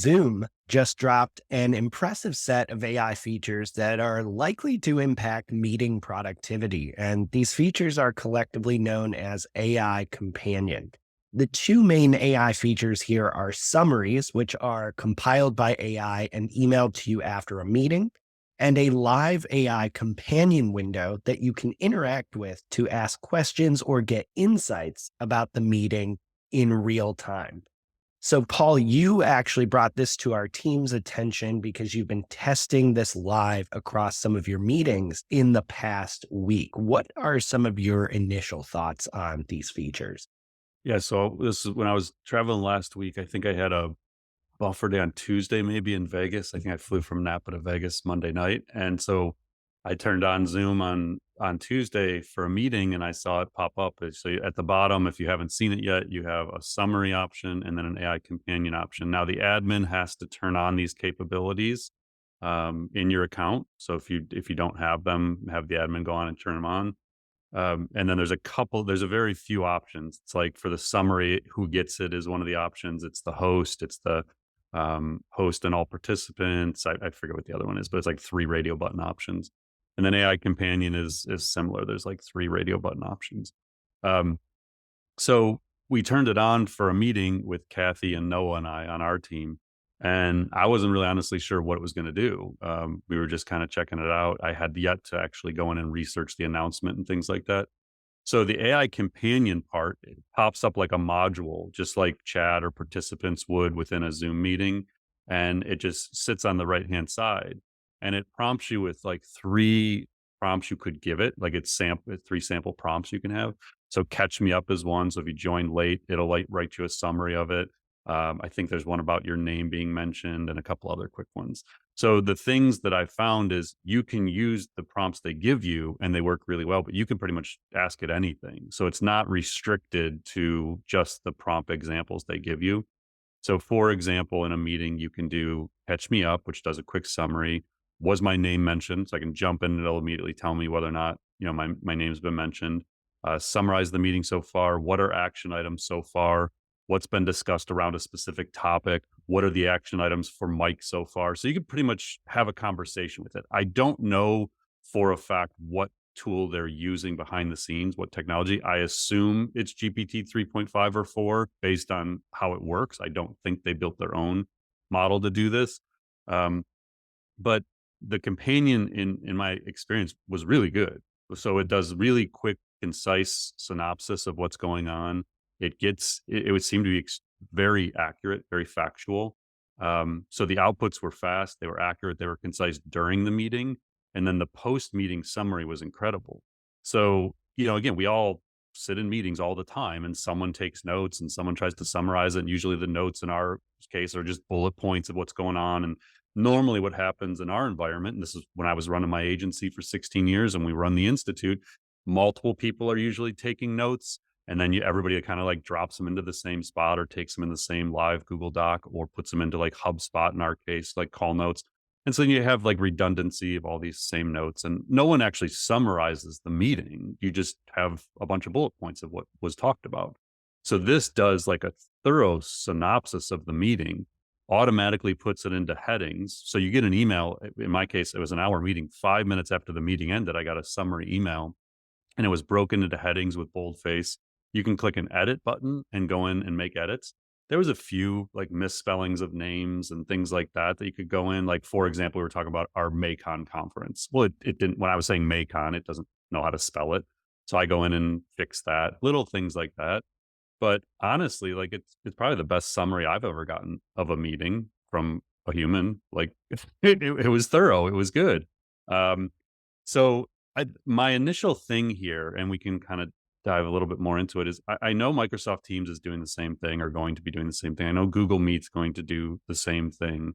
Zoom just dropped an impressive set of AI features that are likely to impact meeting productivity. And these features are collectively known as AI Companion. The two main AI features here are summaries, which are compiled by AI and emailed to you after a meeting, and a live AI companion window that you can interact with to ask questions or get insights about the meeting in real time. So, Paul, you actually brought this to our team's attention because you've been testing this live across some of your meetings in the past week. What are some of your initial thoughts on these features? Yeah, so this is when I was traveling last week. I think I had a buffer day on Tuesday, maybe in Vegas. I think I flew from Napa to Vegas Monday night, and so I turned on Zoom on Tuesday for a meeting, and I saw it pop up. So at the bottom, if you haven't seen it yet, you have a summary option and then an AI companion option. Now the admin has to turn on these capabilities in your account. So if you don't have them, have the admin go on and turn them on. And then there's a very few options. It's like for the summary, who gets it is one of the options. It's the host, it's the host and all participants. I forget what the other one is, but it's like three radio button options. And then AI companion is similar. There's like three radio button options. Um, so we turned it on for a meeting with Kathy and Noah and I on our team. And I wasn't really honestly sure what it was going to do. We were just kind of checking it out. I had yet to actually go in and research the announcement and things like that. So the AI companion part, it pops up like a module, just like chat or participants would within a Zoom meeting. And it just sits on the right hand side. And it prompts you with like three prompts you could give it, like it's three sample prompts you can have. So catch me up is one. So if you join late, it'll like write you a summary of it. I think there's one about your name being mentioned and a couple other quick ones. So the things that I found is you can use the prompts they give you and they work really well, but you can pretty much ask it anything. So it's not restricted to just the prompt examples they give you. So for example, in a meeting, you can do catch me up, which does a quick summary. Was my name mentioned? So I can jump in and it'll immediately tell me whether or not, my name's been mentioned. Summarize the meeting so far. What are action items so far? What's been discussed around a specific topic? What are the action items for Mike so far? So you can pretty much have a conversation with it. I don't know for a fact what tool they're using behind the scenes, what technology. I assume it's GPT 3.5 or 4 based on how it works. I don't think they built their own model to do this. Um, but the companion in my experience was really good. So it does really quick, concise synopsis of what's going on. It would seem to be very accurate, very factual. So the outputs were fast, they were accurate, they were concise during the meeting, and then the post meeting summary was incredible. So, again, we all sit in meetings all the time and someone takes notes and someone tries to summarize it. And usually the notes in our case are just bullet points of what's going on. And normally what happens in our environment, and this is when I was running my agency for 16 years and we run the institute, multiple people are usually taking notes, and then everybody kind of like drops them into the same spot or takes them in the same live Google Doc or puts them into like HubSpot in our case, like call notes. And so you have like redundancy of all these same notes, and no one actually summarizes the meeting. You just have a bunch of bullet points of what was talked about. So this does like a thorough synopsis of the meeting, automatically puts it into headings. So you get an email. In my case, it was an hour meeting. 5 minutes after the meeting ended, I got a summary email and it was broken into headings with boldface. You can click an edit button and go in and make edits. There was a few like misspellings of names and things like that that you could go in. Like, for example, we were talking about our Macon conference. Well, it didn't, when I was saying Macon, it doesn't know how to spell it. So I go in and fix that, little things like that. But honestly, like it's probably the best summary I've ever gotten of a meeting from a human. Like it was thorough. It was good. Um, so my initial thing here, and we can kind of dive a little bit more into it, is I know Microsoft Teams is doing the same thing or going to be doing the same thing. I know Google Meet's going to do the same thing.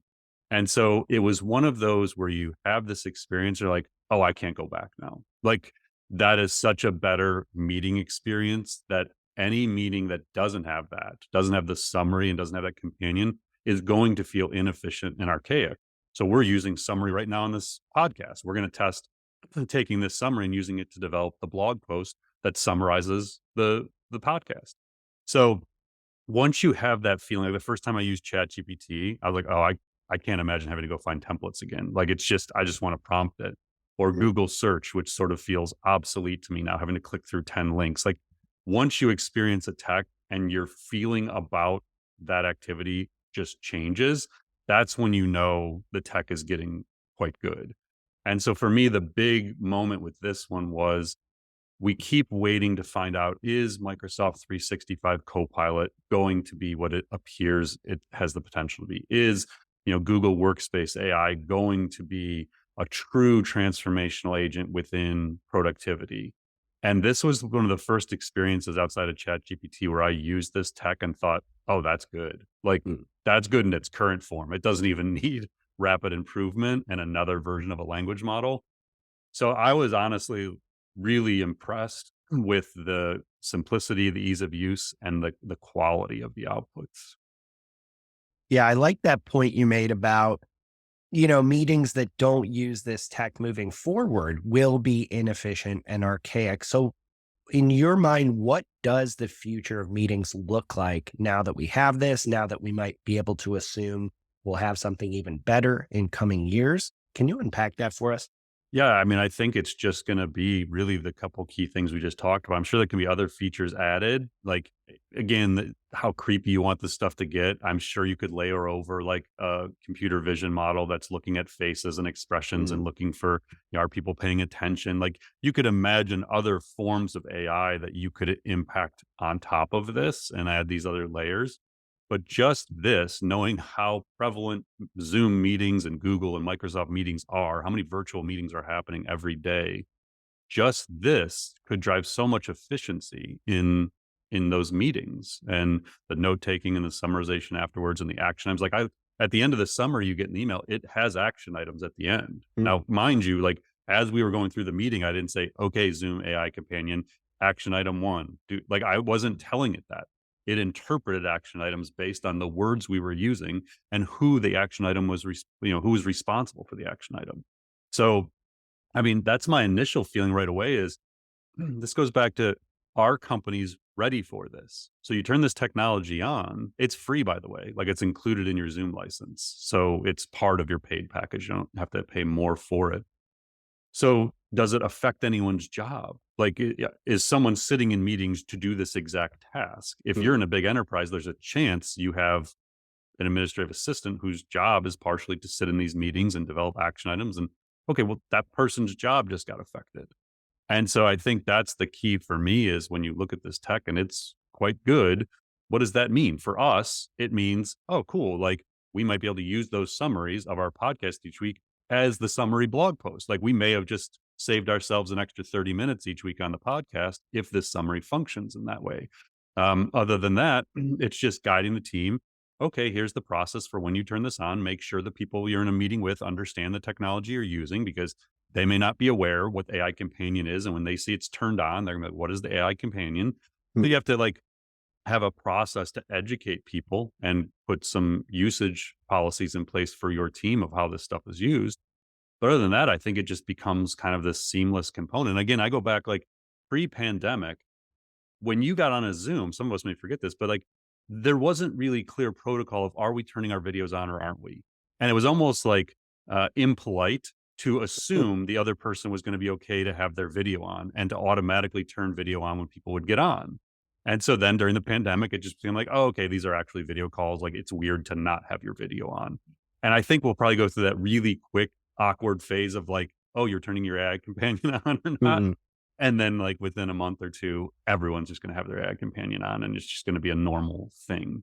And so it was one of those where you have this experience, you're like, oh, I can't go back now. Like that is such a better meeting experience that any meeting that doesn't have that, doesn't have the summary and doesn't have that companion is going to feel inefficient and archaic. So we're using summary right now on this podcast. We're going to test taking this summary and using it to develop the blog post that summarizes the podcast. So once you have that feeling, like the first time I used ChatGPT, I was like, "Oh, I can't imagine having to go find templates again." Like, it's just I just wanna prompt it. Or Mhm. Google search, which sort of feels obsolete to me now, having to click through 10 links. Like, once you experience a tech and your feeling about that activity just changes, that's when you know the tech is getting quite good. And so for me, the big moment with this one was we keep waiting to find out, is Microsoft 365 Copilot going to be what it appears it has the potential to be? Is, Google Workspace AI going to be a true transformational agent within productivity? And this was one of the first experiences outside of ChatGPT where I used this tech and thought, oh, that's good. Like, Mm. that's good in its current form. It doesn't even need rapid improvement and another version of a language model. So I was honestly really impressed with the simplicity, the ease of use, and the quality of the outputs. Yeah, I like that point you made about, meetings that don't use this tech moving forward will be inefficient and archaic. So, in your mind, what does the future of meetings look like now that we have this, now that we might be able to assume we'll have something even better in coming years? Can you unpack that for us? Yeah, I mean, I think it's just gonna be really the couple key things we just talked about. I'm sure there can be other features added, like, again, how creepy you want this stuff to get. I'm sure you could layer over, like, a computer vision model that's looking at faces and expressions Mm, and looking for, are people paying attention? Like, you could imagine other forms of AI that you could impact on top of this and add these other layers. But just this, knowing how prevalent Zoom meetings and Google and Microsoft meetings are, how many virtual meetings are happening every day, just this could drive so much efficiency in those meetings and the note taking and the summarization afterwards and the action items. Like, I at the end of the summary, you get an email, it has action items at the end. mm, Now, mind you, like, as we were going through the meeting, I didn't say, okay, Zoom AI companion, action item one. Like, I wasn't telling it that. It interpreted action items based on the words we were using and who the action item was, who was responsible for the action item. So I mean, that's my initial feeling right away is this goes back to, our companies ready for this? So you turn this technology on. It's free, by the way. Like, it's included in your Zoom license. So it's part of your paid package. You don't have to pay more for it. So does it affect anyone's job? Like, yeah, is someone sitting in meetings to do this exact task? If you're mm, in a big enterprise, there's a chance you have an administrative assistant whose job is partially to sit in these meetings and develop action items. And okay, well, that person's job just got affected. And so I think that's the key for me is when you look at this tech and it's quite good, what does that mean? For us, it means, oh, cool. Like, we might be able to use those summaries of our podcast each week as the summary blog post. Like, we may have just saved ourselves an extra 30 minutes each week on the podcast if this summary functions in that way. Other than that, it's just guiding the team. Okay, here's the process for when you turn this on. Make sure the people you're in a meeting with understand the technology you're using, because they may not be aware what AI companion is. And when they see it's turned on, they're gonna be like, what is the AI companion? mm. So you have to, like, have a process to educate people and put some usage policies in place for your team of how this stuff is used. But other than that, I think it just becomes kind of this seamless component. Again, I go back, like, pre-pandemic, when you got on a Zoom, some of us may forget this, but, like, there wasn't really clear protocol of, are we turning our videos on or aren't we? And it was almost like impolite to assume the other person was going to be okay to have their video on and to automatically turn video on when people would get on. And so then during the pandemic, it just became like, oh, okay, these are actually video calls. Like, it's weird to not have your video on. And I think we'll probably go through that really quick, awkward phase of, like, oh, you're turning your ad companion on or not. Mm-mm. And then, like, within a month or two, everyone's just gonna have their ad companion on, and it's just gonna be a normal thing.